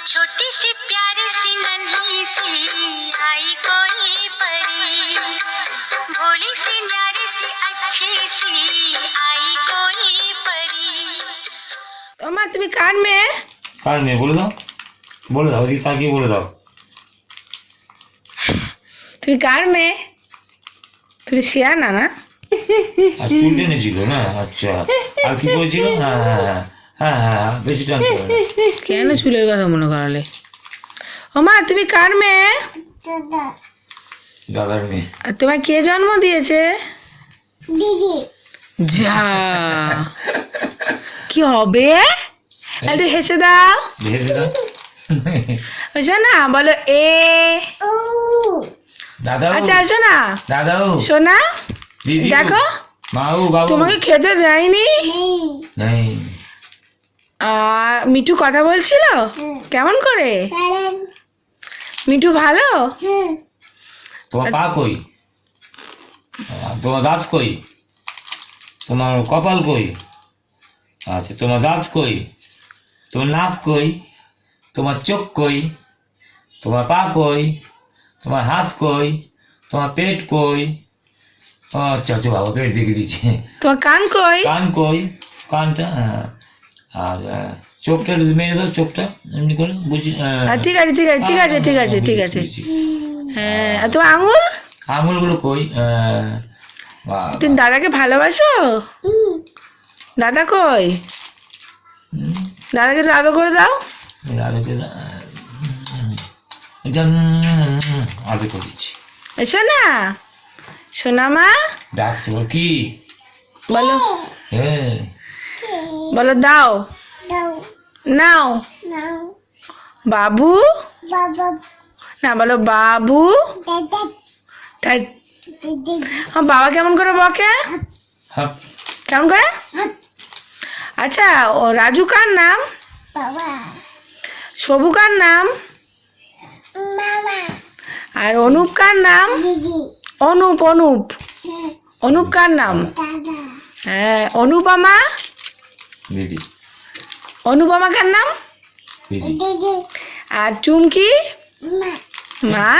छोटी सी प्यारी सी नन्ही सी आई कोई परी भोली सी न्यारी सी अच्छी सी आई कोई परी। তোমার তুমি কার মেয়ে? কার মেয়ে বলে দাও ওদিকে তাকিয়ে বলে দাও। তুমি কার মেয়ে? তুমি শিয়ানা না? আর চুল টেনেছিল না? আচ্ছা, আর কি করেছিল? হ্যাঁ হ্যাঁ হ্যাঁ হ্যাঁ হ্যাঁ বেশি টানতে হবে না। কেন চুলের কথা মনে করালে? ও মা তুমি কার মেয়ে? দাদার মেয়ে। আর তোমার কে জন্ম দিয়েছে? যা কি হবে? একটু হেসে দাও। ভেজে দাও। বুঝছো না? বলো এ। দাদাও। আচ্ছা আসো না দাদাও। শোনা দিদি দেখো মাও বাবু তোমাকে খেতে দেয়নি। নেই। আর মিঠু কথা বলছিল কেমন করে? মিঠু ভালো? তোমার পা কই? তোমার দাঁত কই? তোমার কপাল কই? আচ্ছা, তোমার দাঁত কই? তোমার নাক কই? তোমার চোখ কই? তোমার পা কই? তোমার হাত কই? তোমার পেট কই? আচ্ছা আচ্ছা বাবা পেট দেখে দিচ্ছে। তোমার কান কই? কান কই? কানটা হ্যাঁ। আর চোখটা একটু মেরে দাও, চোখটা এমনি করে বুঝি। ঠিক আছে ঠিক আছে ঠিক আছে ঠিক আছে ঠিক আছে। হ্যাঁ আর তোমার আঙুল? আঙুলগুলো কই? তুমি দাদাকে ভালোবাসো? দাদা কই? দাদাকে একটু আদর করে দাও। আদর করে দিচ্ছি। এসো না সোনা মা। ডাকছে বল কি? বলো হ্যাঁ বলো দাও নাও বাবু না বলো বাবু। তাই বাবা কেমন করে বকে? হ্যাঁ কেমন করে? আচ্ছা ও রাজু কার নাম? সবু কার নাম? আর অনুপ কার নাম? অনুপ অনুপ অনুপ কার নাম? হ্যাঁ অনুপমা। দিদি। অনুপমা কার নাম? দিদি। আর চুমকি? মা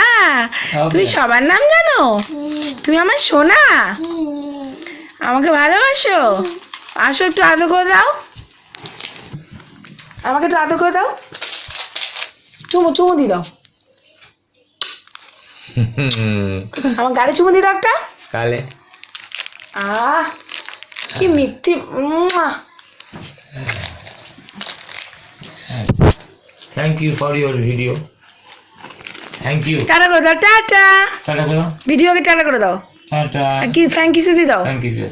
তুমি সবার নাম জানো? তুমি আমার সোনা, আমাকে ভালোবাসো? আসো একটু আদর করে দাও, আমাকে একটু আদর করে দাও, চুমু চুমু দিয়ে দাও, আমার গাড়ি চুমু দিয়ে দাও একটা। কালে কি মিথ্যে। Thank you for your video. Thank you. Tata করে দাও, টাটা। টাটা করে দাও। ভিডিওকে টাটা করে দাও। টাটা। কি থ্যাংক ইউ দিয়ে দাও। Thank you.